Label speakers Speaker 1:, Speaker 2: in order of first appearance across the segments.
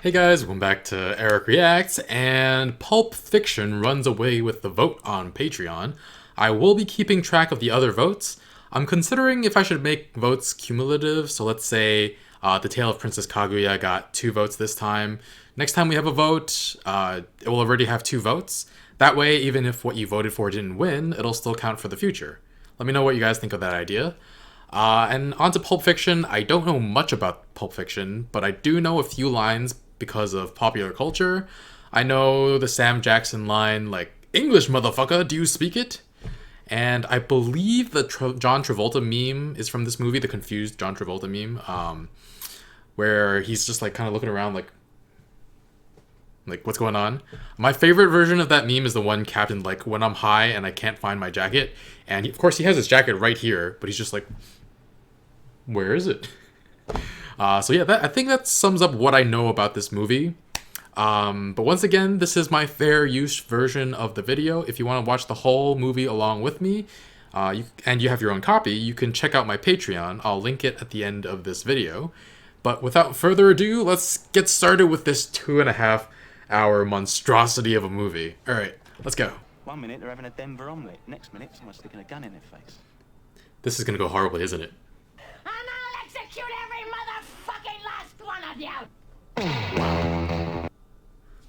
Speaker 1: Hey guys, welcome back to Eric Reacts, and Pulp Fiction runs away with the vote on Patreon. I will be keeping track of the other votes. I'm considering if I should make votes cumulative, so let's say The Tale of Princess Kaguya got 2 votes this time. Next time we have a vote, it will already have 2 votes. That way, even if what you voted for didn't win, it'll still count for the future. Let me know what you guys think of that idea. And on to Pulp Fiction. I don't know much about Pulp Fiction, but I do know a few lines because of popular culture. I know the Sam Jackson line, like, "English, motherfucker, do you speak it?" And I believe the John Travolta meme is from this movie, the confused John Travolta meme, where he's just, like, kind of looking around like, what's going on? My favorite version of that meme is the one Captain, like, when I'm high and I can't find my jacket. And of course, he has his jacket right here, but he's just like, where is it? So yeah, I think that sums up what I know about this movie. But once again, this is my fair use version of the video. If you want to watch the whole movie along with me, and you have your own copy, you can check out my Patreon. I'll link it at the end of this video. But without further ado, let's get started with this 2.5-hour monstrosity of a movie. All right, let's go.
Speaker 2: 1 minute they're having a Denver omelette. Next minute someone's sticking a gun in their face.
Speaker 1: This is gonna go horribly, isn't it?
Speaker 3: And I'll execute every motherfucking last one of you!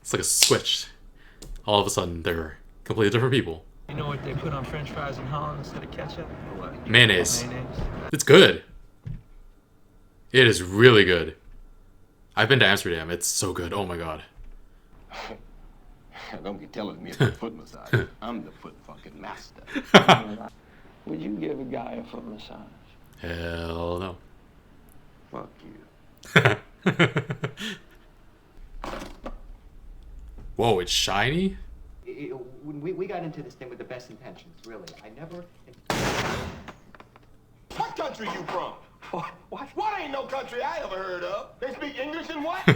Speaker 1: It's like a switch. All of a sudden, they're completely different people.
Speaker 4: You know what they put on French fries in Holland instead of ketchup? Or what?
Speaker 1: Mayonnaise. It's good. It is really good. I've been to Amsterdam. It's so good. Oh my god.
Speaker 5: Don't be telling me it's a foot massage. I'm the foot fucking master.
Speaker 4: Would you give a guy a foot massage?
Speaker 1: Hell no.
Speaker 5: Fuck you.
Speaker 1: Whoa, it's shiny?
Speaker 6: We got into this thing with the best intentions, really. I never...
Speaker 5: What country you from?
Speaker 6: What?
Speaker 5: What ain't no country I ever heard of? They speak English and what?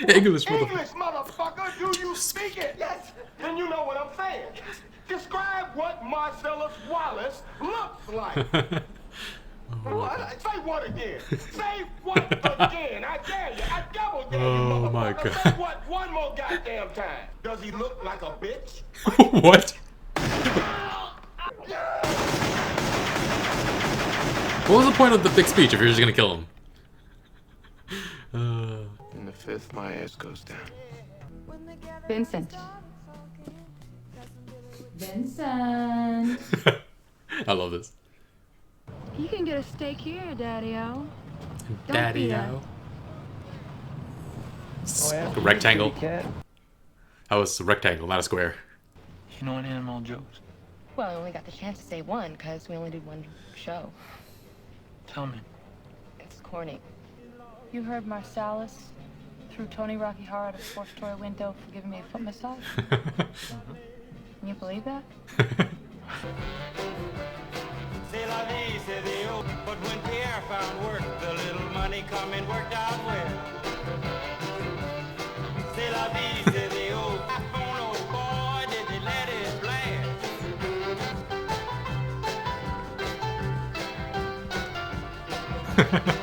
Speaker 1: English,
Speaker 5: English, motherfucker. Do you speak it?
Speaker 6: Yes.
Speaker 5: Then you know what I'm saying. Describe what Marcellus Wallace looks like. What? Say what again? Say what again? I dare you. I double dare you, motherfucker.
Speaker 1: Oh my god.
Speaker 5: Say what one more goddamn time. Does he look like a bitch?
Speaker 1: What? What was the point of the big speech if you're just gonna kill him?
Speaker 5: In the 5th, my ass goes down.
Speaker 7: Vincent. Vincent.
Speaker 1: I love this.
Speaker 7: You can get a steak here, Daddy-O.
Speaker 1: Daddy-O.
Speaker 4: Oh, yeah?
Speaker 1: A rectangle.
Speaker 4: Kitty cat?
Speaker 1: That was a rectangle, not a square.
Speaker 4: You know an animal jokes?
Speaker 8: Well, I only got the chance to say one because we only did one show.
Speaker 4: Tell me.
Speaker 8: It's corny.
Speaker 7: You heard Marsalis threw Tony Rocky Horror out of a 4-story window for giving me a foot massage? Can you believe that?
Speaker 9: But when Pierre found work, the little money come and worked out well. C'est la vie, c'est the old iPhone, old boy, did they let it blast?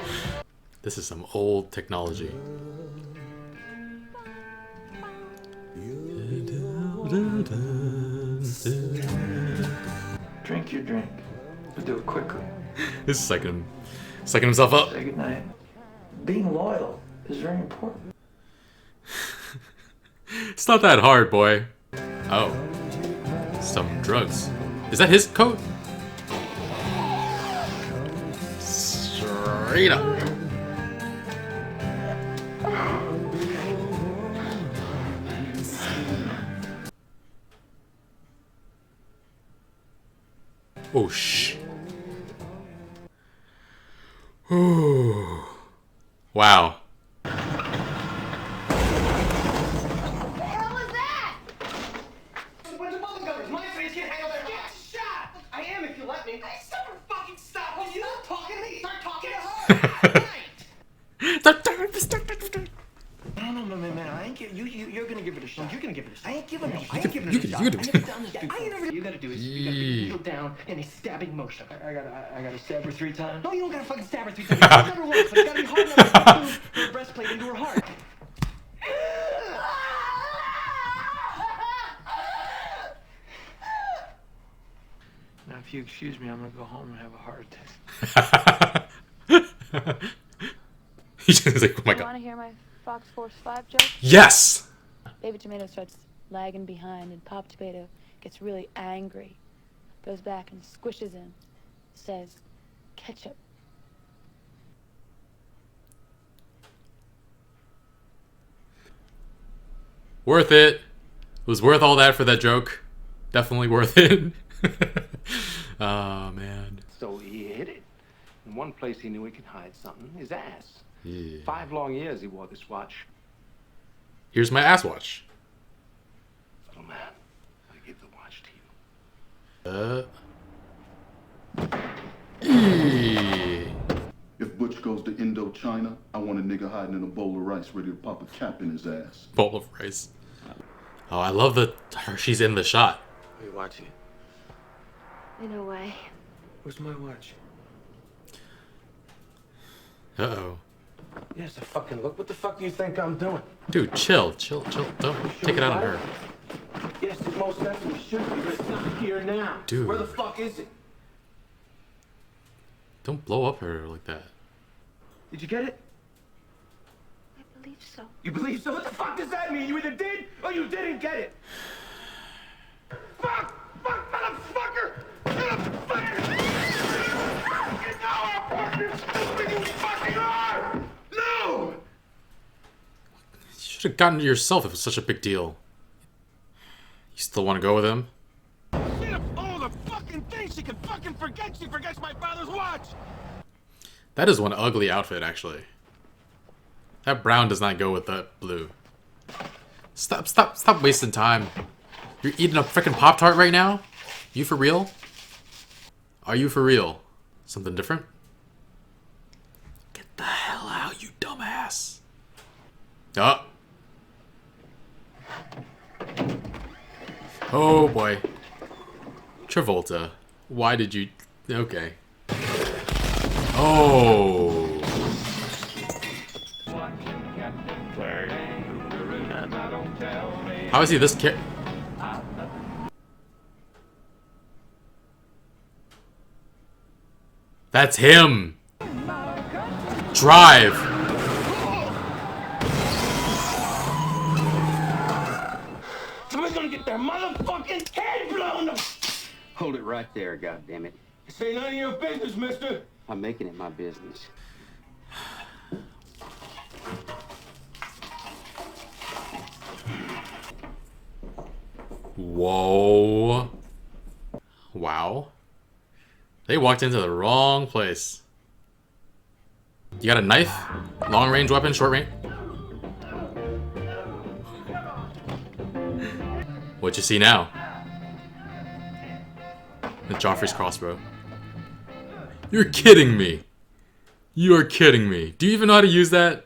Speaker 1: This is some old technology.
Speaker 4: Drink your drink, but do it quickly.
Speaker 1: This is psyching himself up.
Speaker 4: Say goodnight. Being loyal is very important.
Speaker 1: It's not that hard, boy. Oh. Some drugs. Is that his coat? Straight up. Oh, shh. Ooh. Wow.
Speaker 3: What the hell was that?
Speaker 6: A bunch of bubble gummers. My face can't handle that. Get shot! I am if you let me. Hey, stop fucking stop. Well, you not talking to me. Start talking to her.
Speaker 4: No, man, I ain't give you're gonna give it a shot. You're gonna give it a shot. I ain't giving it a shot. I
Speaker 1: You
Speaker 4: ain't
Speaker 1: can-
Speaker 4: giving
Speaker 1: you
Speaker 4: it a
Speaker 1: can-
Speaker 4: shot.
Speaker 1: you can-
Speaker 4: I never done this before.
Speaker 6: I ain't never. You gotta do is you gotta kneel down in a stabbing motion.
Speaker 4: I gotta stab her 3 times.
Speaker 6: No, you don't gotta fucking stab her 3 times. Stab her once, but you gotta be hard enough to move her breastplate into her heart.
Speaker 4: you excuse me, I'm gonna go home and have a heart attack.
Speaker 1: He's just like, oh my
Speaker 7: You
Speaker 1: god.
Speaker 7: want to hear my Fox Force 5 joke?
Speaker 1: Yes!
Speaker 7: Baby tomato starts lagging behind, and Pop Tomato gets really angry. Goes back and squishes him. Says, ketchup.
Speaker 1: Worth it. It was worth all that for that joke. Definitely worth it. Oh, man.
Speaker 10: So he hid it. In one place he knew he could hide something, his ass.
Speaker 1: Yeah.
Speaker 10: 5 long years he wore this watch.
Speaker 1: Here's my ass watch.
Speaker 10: Little man, I give the watch to you.
Speaker 11: If Butch goes to Indochina, I want a nigga hiding in a bowl of rice ready to pop a cap in his ass.
Speaker 1: Bowl of rice. Oh, I love that she's in the shot.
Speaker 10: Are you watching it?
Speaker 8: In a way.
Speaker 4: Where's my watch?
Speaker 1: Uh-oh.
Speaker 10: Yes, the fucking look. What the fuck do you think I'm doing?
Speaker 1: Dude, chill. Don't take it out on her.
Speaker 10: Yes, it most definitely should be, but it's not here now.
Speaker 1: Dude.
Speaker 10: Where the fuck is it?
Speaker 1: Don't blow up her like that.
Speaker 4: Did you get it?
Speaker 8: I believe so.
Speaker 10: You believe so? What the fuck does that mean? You either did or you didn't get it. Fuck! Fuck, motherfucker! Motherfucker! You know how fucking stupid you fucking are! No!
Speaker 1: You should have gotten it yourself if it's such a big deal. You still want to go with him?
Speaker 5: Shit, of all the fucking things she can fucking forget, she forgets my father's watch!
Speaker 1: That is one ugly outfit, actually. That brown does not go with that blue. Stop wasting time. You're eating a freaking Pop-Tart right now? You for real? Are you for real? Something different? Get the hell out, you dumbass. Oh. Oh boy. Travolta. Why did you... Okay. Oh. How is he this kid? That's him. Drive.
Speaker 5: Somebody's gonna get their motherfucking head blown up!
Speaker 10: Hold it right there, goddammit.
Speaker 5: This ain't none of your business, mister.
Speaker 10: I'm making it my business.
Speaker 1: Whoa. Wow. They walked into the wrong place. You got a knife? Long range weapon, short range? What you see now? The Joffrey's crossbow. You're kidding me. You are kidding me. Do you even know how to use that?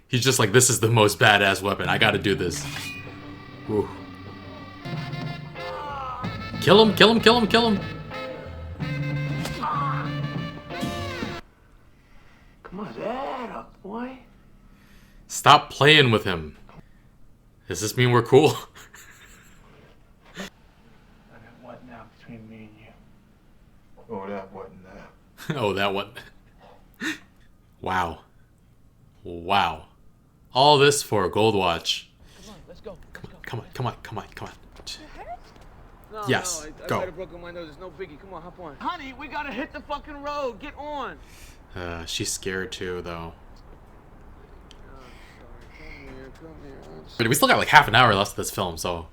Speaker 1: He's just like, this is the most badass weapon. I gotta do this. Whew. Kill him, kill him, kill him, kill him.
Speaker 10: Come on, that up, boy.
Speaker 1: Stop playing with him. Does this mean we're cool?
Speaker 4: I got what now between me and you?
Speaker 11: Oh, that wasn't that.
Speaker 1: Oh, that one. Wow. Wow. All this for a gold watch.
Speaker 6: Come on, let's go.
Speaker 1: Come on, come on, come on, come on.
Speaker 6: No,
Speaker 1: Yes,
Speaker 6: no, I
Speaker 1: go.
Speaker 6: might have broken my nose. It's no biggie. Come on, hop on. Honey, we gotta hit the fucking road. Get on.
Speaker 1: She's scared too, though.
Speaker 6: Come here.
Speaker 1: But we still got like half an hour left of this film, so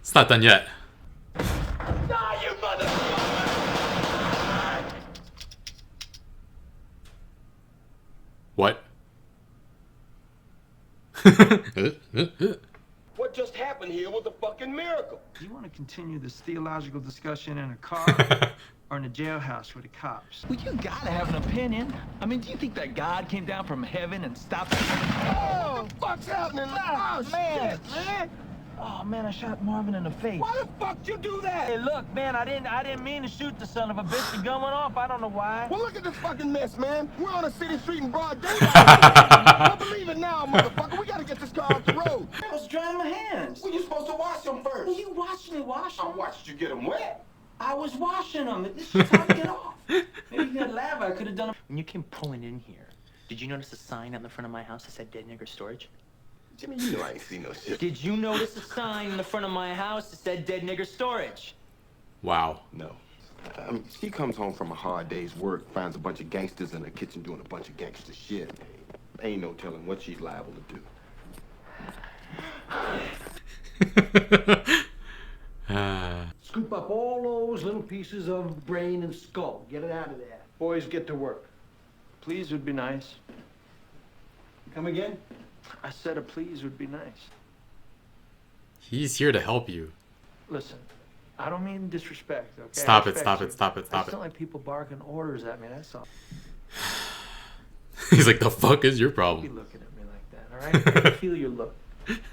Speaker 1: it's not done yet.
Speaker 5: Die, you motherfucker!
Speaker 1: What?
Speaker 5: What just happened here was a fucking miracle.
Speaker 4: Do you want to continue this theological discussion in a car or in a jailhouse with the cops?
Speaker 6: Well, you gotta have an opinion. I mean, do you think that God came down from heaven and stopped?
Speaker 5: Oh, what the fuck's happening? Oh,
Speaker 6: man.
Speaker 5: shit, man.
Speaker 6: Oh man, I shot Marvin in the face.
Speaker 5: Why the fuck you do that?
Speaker 6: Hey, look, man, I didn't mean to shoot the son of a bitch. The gun went off. I don't know why.
Speaker 5: Well, look at this fucking mess, man. We're on a city street in broad daylight. I believe it now, motherfucker. We gotta get this car off the road.
Speaker 4: I was drying my hands.
Speaker 5: Well, you're supposed to wash them first.
Speaker 4: Well, you watched me wash
Speaker 5: I
Speaker 4: them.
Speaker 5: watched you get them wet.
Speaker 6: I was washing them. This shit's hard to get off. Maybe if you had lava, I could have done it.
Speaker 2: When you came pulling in here, did you notice a sign on the front of my house that said dead nigger storage?
Speaker 5: Jimmy, you know I ain't seen no shit.
Speaker 2: Did you notice a sign in the front of my house that said dead nigger storage?
Speaker 1: Wow.
Speaker 5: No. She comes home from a hard day's work, finds a bunch of gangsters in her kitchen doing a bunch of gangster shit. Ain't no telling what she's liable to do.
Speaker 6: Scoop up all those little pieces of brain and skull. Get it out of there. Boys, get to work.
Speaker 4: Please would be nice.
Speaker 6: Come again?
Speaker 4: I said a please would be nice.
Speaker 1: He's here to help you.
Speaker 4: Listen, I don't mean disrespect, okay?
Speaker 1: Stop
Speaker 4: I
Speaker 1: it,
Speaker 4: respect
Speaker 1: stop
Speaker 4: you.
Speaker 1: it, stop it,
Speaker 4: I
Speaker 1: stop
Speaker 4: just
Speaker 1: it.
Speaker 4: don't like people barking orders at me, that's all.
Speaker 1: He's like, the fuck is your
Speaker 4: Be
Speaker 1: problem?
Speaker 4: looking at me like that, all right? I feel your look.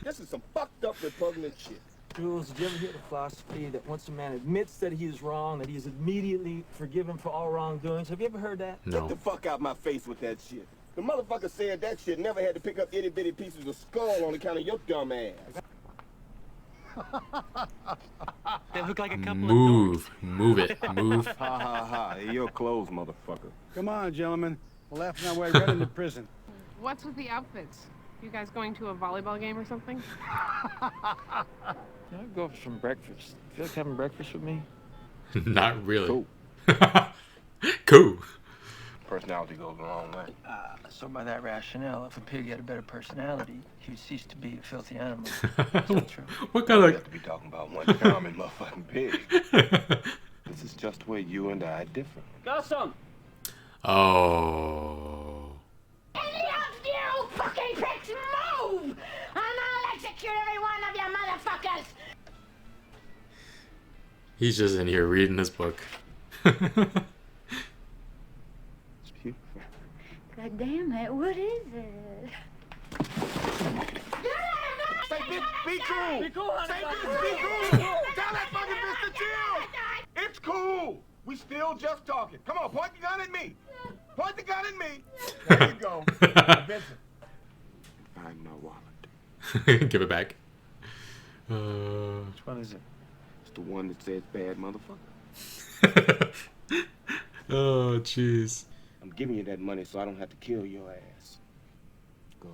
Speaker 5: This is some fucked up repugnant shit.
Speaker 6: Jules, did you ever hear the philosophy that once a man admits that he is wrong, that he is immediately forgiven for all wrongdoings? Have you ever heard that?
Speaker 5: Get the fuck out my face with that shit. The motherfucker said that shit never had to pick up itty bitty pieces of skull on account of your dumb ass.
Speaker 2: They look like a couple
Speaker 1: Move. Move it. Move.
Speaker 5: Ha ha ha. Hey, you're closed, motherfucker.
Speaker 12: Come on, gentlemen. We're laughing our way right into prison.
Speaker 13: What's with the outfits? You guys going to a volleyball game or something?
Speaker 4: Can I go for some breakfast? Feel like having breakfast with me?
Speaker 1: Not really.
Speaker 5: Cool.
Speaker 1: Cool.
Speaker 5: Personality goes a long way.
Speaker 4: So by that rationale, if a pig had a better personality, he would cease to be a filthy animal. Is that true?
Speaker 1: What kind
Speaker 5: We
Speaker 1: of...
Speaker 5: have to be talking about one charming motherfucking pig. This is just where you and I differ.
Speaker 6: Got some.
Speaker 1: Oh.
Speaker 3: Any of you fucking pricks move! And I'll execute every one of you motherfuckers!
Speaker 1: He's just in here reading his book.
Speaker 5: It's beautiful.
Speaker 3: God damn it, what is it?
Speaker 5: Say, bitch, be cool!
Speaker 6: Be cool, honey.
Speaker 5: Say, bitch, be cool! Tell that fucking bitch to chill! It's cool! We still just talking. Come on, point the gun at me! Point the gun at me! There you go. Vincent. Find my wallet.
Speaker 1: Give it back.
Speaker 4: Which one is it?
Speaker 5: It's the one that says bad motherfucker.
Speaker 1: Oh, jeez.
Speaker 5: I'm giving you that money so I don't have to kill your ass. Go.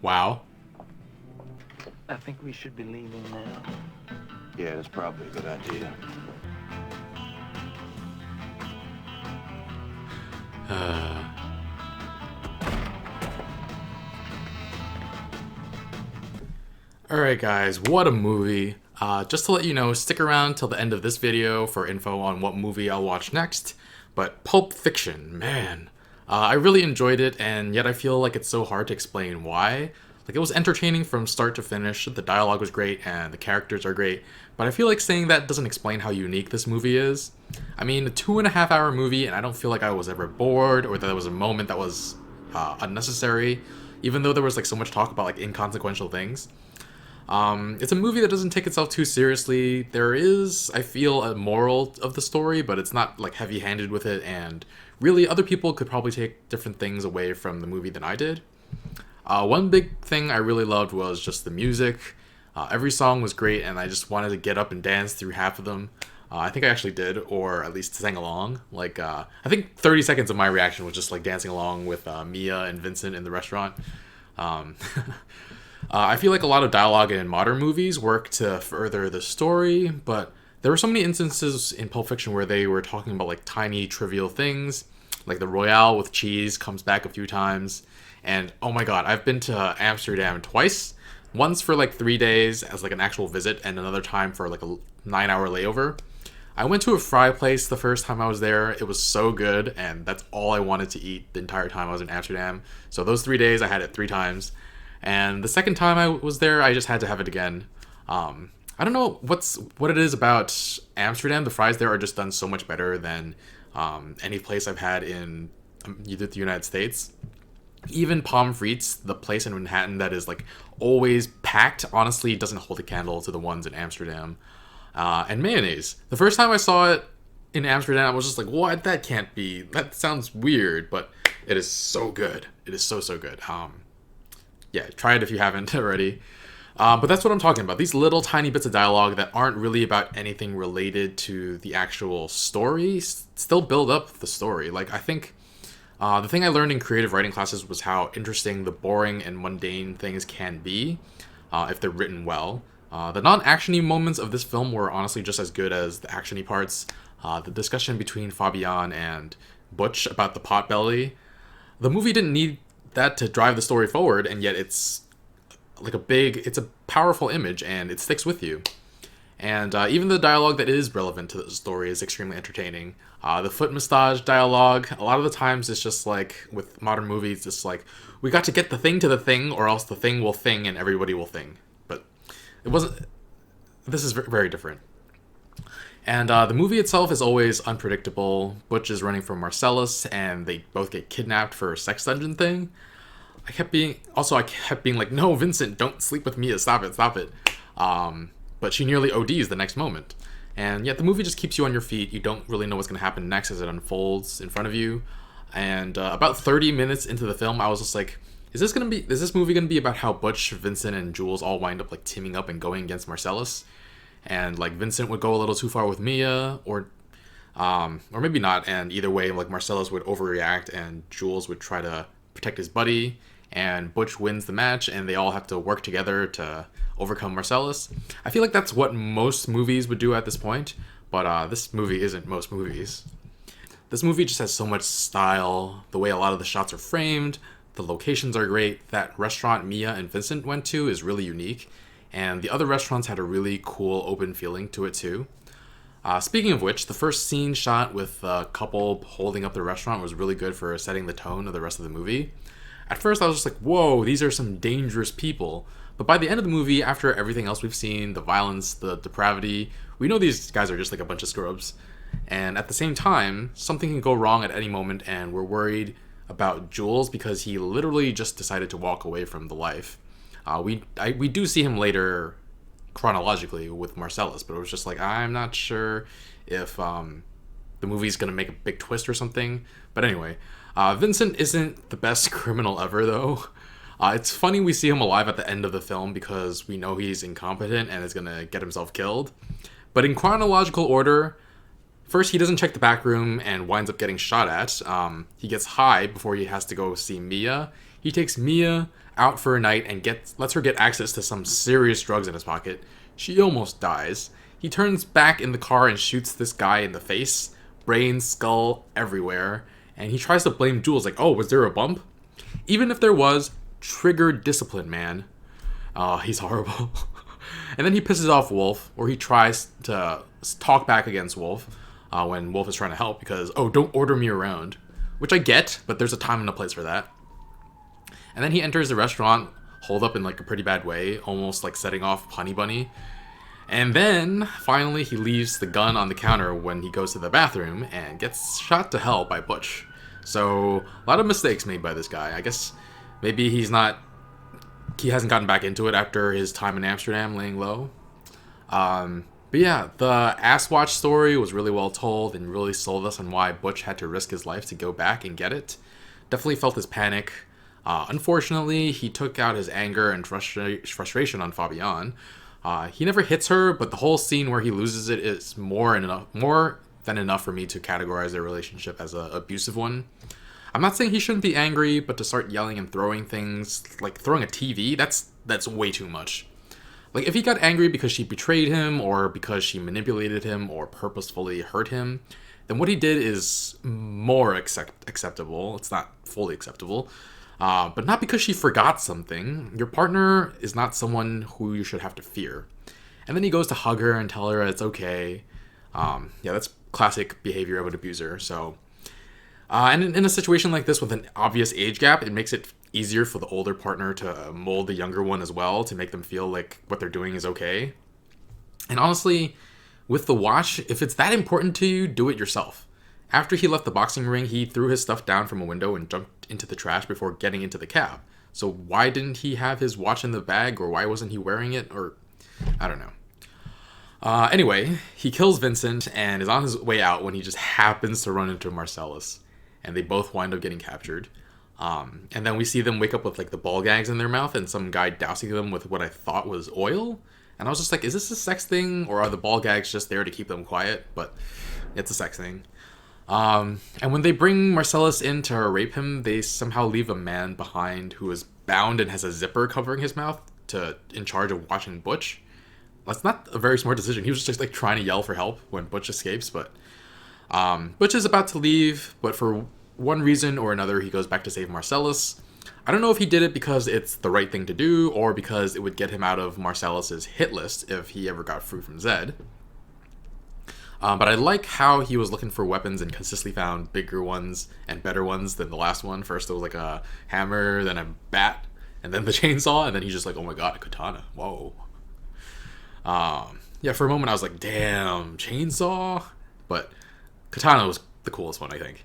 Speaker 1: Wow.
Speaker 4: I think we should be leaving now.
Speaker 5: Yeah, that's probably a good idea.
Speaker 1: Alright guys, what a movie. Just to let you know, stick around till the end of this video for info on what movie I'll watch next. But Pulp Fiction, man. I really enjoyed it, and yet I feel like it's so hard to explain why. Like, it was entertaining from start to finish, the dialogue was great, and the characters are great, but I feel like saying that doesn't explain how unique this movie is. I mean, a 2.5 hour movie, and I don't feel like I was ever bored, or that there was a moment that was unnecessary, even though there was like so much talk about like inconsequential things. It's a movie that doesn't take itself too seriously. There is, I feel, a moral of the story, but it's not like heavy-handed with it, and really other people could probably take different things away from the movie than I did. One big thing I really loved was just the music. Every song was great, and I just wanted to get up and dance through half of them. I think I actually did, or at least sang along. Like, I think 30 seconds of my reaction was just like dancing along with Mia and Vincent in the restaurant. I feel like a lot of dialogue in modern movies work to further the story, but there were so many instances in Pulp Fiction where they were talking about like tiny trivial things, like the Royale with cheese comes back a few times. And oh my god, I've been to Amsterdam twice. Once for like 3 days as like an actual visit, and another time for like a 9-hour layover. I went to a fry place the first time I was there. It was so good, and that's all I wanted to eat the entire time I was in Amsterdam. So those 3 days, I had it 3 times. And the second time I was there, I just had to have it again. I don't know what it is about Amsterdam. The fries there are just done so much better than any place I've had in either the United States. Even Pommes Frites, the place in Manhattan that is like always packed, honestly doesn't hold a candle to the ones in Amsterdam. And mayonnaise. The first time I saw it in Amsterdam, I was just like, what? That can't be. That sounds weird, but it is so good. It is so, so good. Yeah, try it if you haven't already. But that's what I'm talking about. These little tiny bits of dialogue that aren't really about anything related to the actual story still build up the story. Like, I think the thing I learned in creative writing classes was how interesting the boring and mundane things can be if they're written well. The non-actiony moments of this film were honestly just as good as the actiony parts. The discussion between Fabian and Butch about the potbelly. The movie didn't need that to drive the story forward, and yet it's it's a powerful image, and it sticks with you. And even the dialogue that is relevant to the story is extremely entertaining. The foot massage dialogue, a lot of the times it's just like, with modern movies, it's like, we got to get the thing to the thing, or else the thing will thing and everybody will thing. But it wasn't, this is very different. And the movie itself is always unpredictable. Butch is running from Marcellus, and they both get kidnapped for a sex dungeon thing. I kept being like, no, Vincent, don't sleep with Mia, stop it. But she nearly ODs the next moment. And yet the movie just keeps you on your feet. You don't really know what's going to happen next as it unfolds in front of you. And about 30 minutes into the film, I was just like, is this movie going to be about how Butch, Vincent, and Jules all wind up like teaming up and going against Marcellus? And like Vincent would go a little too far with Mia, or maybe not. And either way, like Marcellus would overreact and Jules would try to protect his buddy. And Butch wins the match, and they all have to work together to overcome Marcellus. I feel like that's what most movies would do at this point, but this movie isn't most movies. This movie just has so much style, the way a lot of the shots are framed, the locations are great, that restaurant Mia and Vincent went to is really unique, and the other restaurants had a really cool open feeling to it too. Speaking of which, the first scene shot with a couple holding up the restaurant was really good for setting the tone of the rest of the movie. At first, I was just like, whoa, these are some dangerous people. But by the end of the movie, after everything else we've seen, the violence, the depravity, we know these guys are just like a bunch of scrubs. And at the same time, something can go wrong at any moment, and we're worried about Jules because he literally just decided to walk away from the life. We do see him later chronologically with Marcellus, but it was just like, I'm not sure if the movie's going to make a big twist or something. But anyway, Vincent isn't the best criminal ever, though. It's funny we see him alive at the end of the film because we know he's incompetent and is going to get himself killed. But in chronological order, first he doesn't check the back room and winds up getting shot at. He gets high before he has to go see Mia. He takes Mia out for a night and lets her get access to some serious drugs in his pocket. She almost dies. He turns back in the car and shoots this guy in the face. Brains, skull, everywhere. And he tries to blame Jules, like, oh, was there a bump? Even if there was, triggered discipline, man. He's horrible. And then he pisses off Wolf, or he tries to talk back against Wolf when Wolf is trying to help because, oh, don't order me around. Which I get, but there's a time and a place for that. And then he enters the restaurant, holed up in like a pretty bad way, almost like setting off Honey Bunny. And then, finally, he leaves the gun on the counter when he goes to the bathroom and gets shot to hell by Butch. So, a lot of mistakes made by this guy. I guess maybe he hasn't gotten back into it after his time in Amsterdam laying low. But yeah, the Ass Watch story was really well told and really sold us on why Butch had to risk his life to go back and get it. Definitely felt his panic. Unfortunately, he took out his anger and frustration on Fabian. He never hits her, but the whole scene where he loses it is more than enough for me to categorize their relationship as an abusive one. I'm not saying he shouldn't be angry, but to start yelling and throwing things, like throwing a TV, that's way too much. Like, if he got angry because she betrayed him, or because she manipulated him, or purposefully hurt him, then what he did is more acceptable. It's not fully acceptable. But not because she forgot something. Your partner is not someone who you should have to fear. And then he goes to hug her and tell her it's okay. Yeah, that's classic behavior of an abuser. So, and in a situation like this with an obvious age gap, it makes it easier for the older partner to mold the younger one as well, to make them feel like what they're doing is okay. And honestly, with the watch, if it's that important to you, do it yourself. After he left the boxing ring, he threw his stuff down from a window and jumped into the trash before getting into the cab. So why didn't he have his watch in the bag, or why wasn't he wearing it, or I don't know. Anyway, he kills Vincent and is on his way out when he just happens to run into Marcellus, and they both wind up getting captured. And then we see them wake up with like the ball gags in their mouth and some guy dousing them with what I thought was oil. And I was just like, is this a sex thing or are the ball gags just there to keep them quiet? But it's a sex thing. And when they bring Marcellus in to rape him, they somehow leave a man behind who is bound and has a zipper covering his mouth in charge of watching Butch. That's not a very smart decision. He was just like trying to yell for help when Butch escapes, but Butch is about to leave, but for one reason or another, he goes back to save Marcellus. I don't know if he did it because it's the right thing to do or because it would get him out of Marcellus's hit list if he ever got free from Zed. But I like how he was looking for weapons and consistently found bigger ones and better ones than the last one. First, it was like a hammer, then a bat, and then the chainsaw, and then he's just like, oh my god, a katana. Whoa. Yeah, for a moment I was like, damn, chainsaw? But katana was the coolest one, I think.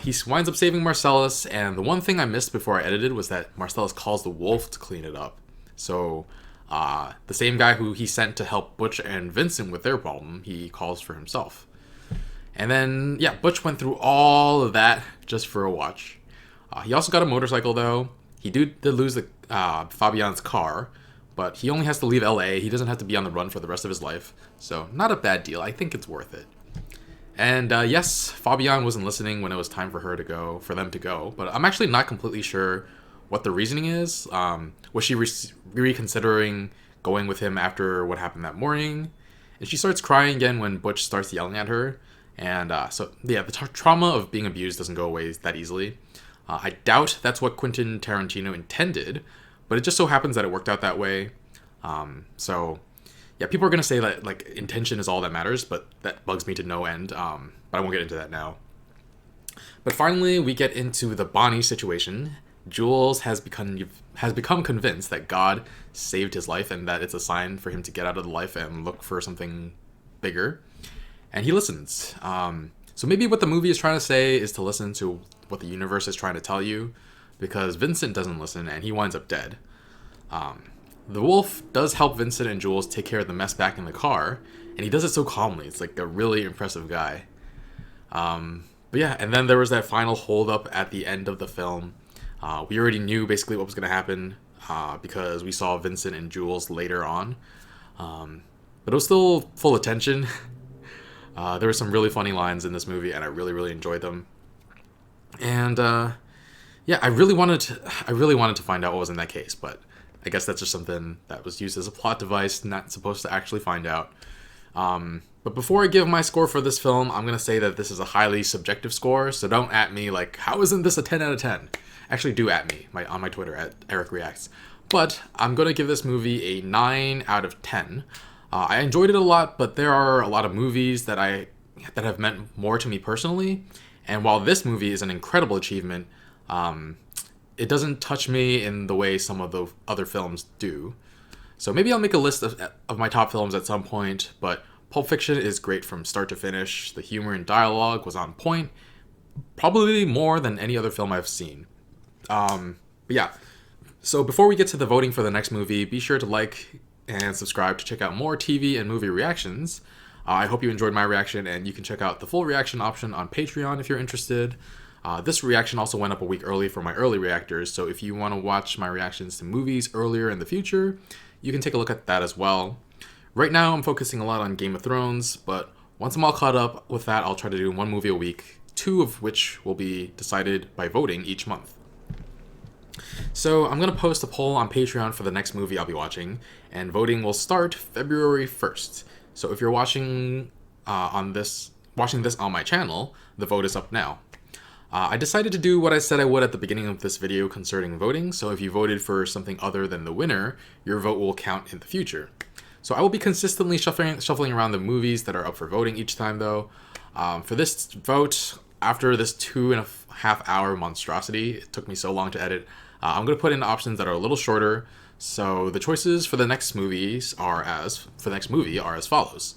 Speaker 1: He winds up saving Marcellus, and the one thing I missed before I edited was that Marcellus calls the wolf to clean it up. So, the same guy who he sent to help Butch and Vincent with their problem, he calls for himself. And then, yeah, Butch went through all of that just for a watch. He also got a motorcycle, though. He did lose Fabian's car, but he only has to leave LA. He doesn't have to be on the run for the rest of his life. So, not a bad deal. I think it's worth it. And yes, Fabian wasn't listening when it was time for them to go. But I'm actually not completely sure what the reasoning is. Was she reconsidering going with him after what happened that morning? And she starts crying again when Butch starts yelling at her. And so, yeah, the trauma of being abused doesn't go away that easily. I doubt that's what Quentin Tarantino intended, but it just so happens that it worked out that way. So, yeah, people are going to say that, like, intention is all that matters, but that bugs me to no end. But I won't get into that now. But finally, we get into the Bonnie situation. Jules has become convinced that God saved his life and that it's a sign for him to get out of the life and look for something bigger. And he listens. So maybe what the movie is trying to say is to listen to what the universe is trying to tell you, because Vincent doesn't listen and he winds up dead. The wolf does help Vincent and Jules take care of the mess back in the car, and he does it so calmly. It's like a really impressive guy. But yeah, and then there was that final hold-up at the end of the film. We already knew basically what was going to happen because we saw Vincent and Jules later on. But it was still full of tension. There were some really funny lines in this movie, and I really, really enjoyed them. And yeah, I really wanted to find out what was in that case, but I guess that's just something that was used as a plot device, not supposed to actually find out. But before I give my score for this film, I'm going to say that this is a highly subjective score, so don't at me like, how isn't this a 10 out of 10? Actually, do at me on my Twitter, at Eric Reacts. But I'm going to give this movie a 9 out of 10. I enjoyed it a lot, but there are a lot of movies that have meant more to me personally. And while this movie is an incredible achievement, it doesn't touch me in the way some of the other films do. So maybe I'll make a list of my top films at some point, but Pulp Fiction is great from start to finish. The humor and dialogue was on point, probably more than any other film I've seen. But yeah, so before we get to the voting for the next movie, be sure to like and subscribe to check out more TV and movie reactions. I hope you enjoyed my reaction, and you can check out the full reaction option on Patreon if you're interested. This reaction also went up a week early for my early reactors, so if you want to watch my reactions to movies earlier in the future, you can take a look at that as well. Right now, I'm focusing a lot on Game of Thrones, but once I'm all caught up with that, I'll try to do one movie a week, 2 of which will be decided by voting each month. So I'm going to post a poll on Patreon for the next movie I'll be watching, and voting will start February 1st. So if you're watching this on my channel, the vote is up now. I decided to do what I said I would at the beginning of this video concerning voting, so if you voted for something other than the winner, your vote will count in the future. So I will be consistently shuffling around the movies that are up for voting each time, though. For this vote, after this 2.5 hour monstrosity, it took me so long to edit, I'm going to put in options that are a little shorter. So the choices for the next movie are as follows.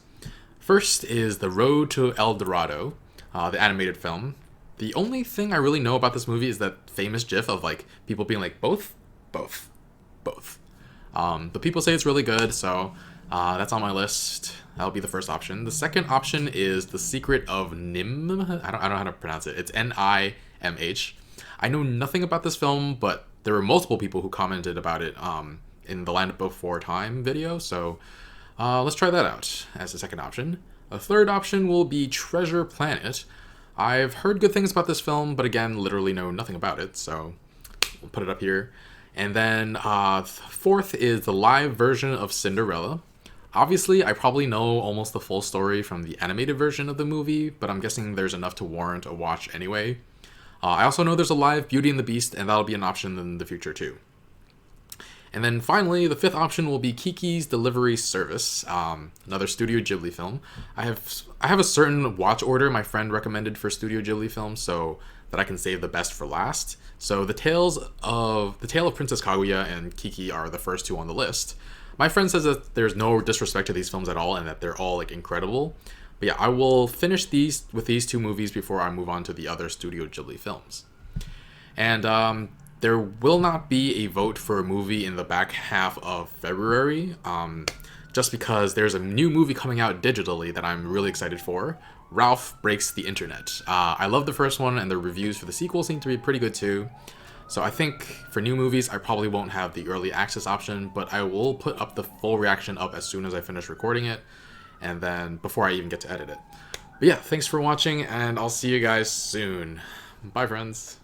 Speaker 1: First is The Road to El Dorado, the animated film. The only thing I really know about this movie is that famous gif of like people being like both. But people say it's really good, so that's on my list. That'll be the first option. The second option is The Secret of Nim. I don't know how to pronounce it. It's Nimh. I know nothing about this film, but there were multiple people who commented about it in the Land Before Time video, so let's try that out as a second option. A third option will be Treasure Planet. I've heard good things about this film, but again, literally know nothing about it, so we'll put it up here. And then fourth is the live version of Cinderella. Obviously, I probably know almost the full story from the animated version of the movie, but I'm guessing there's enough to warrant a watch anyway. I also know there's a live Beauty and the Beast, and that'll be an option in the future too. And then finally, the fifth option will be Kiki's Delivery Service, another Studio Ghibli film. I have a certain watch order my friend recommended for Studio Ghibli films, so that I can save the best for last. So the Tale of Princess Kaguya and Kiki are the first two on the list. My friend says that there's no disrespect to these films at all and that they're all like incredible. But yeah, I will finish these with these two movies before I move on to the other Studio Ghibli films. And there will not be a vote for a movie in the back half of February, just because there's a new movie coming out digitally that I'm really excited for. Ralph Breaks the Internet. I love the first one, and the reviews for the sequel seem to be pretty good too. So I think for new movies, I probably won't have the early access option, but I will put up the full reaction up as soon as I finish recording it, and then before I even get to edit it. But yeah, thanks for watching, and I'll see you guys soon. Bye, friends.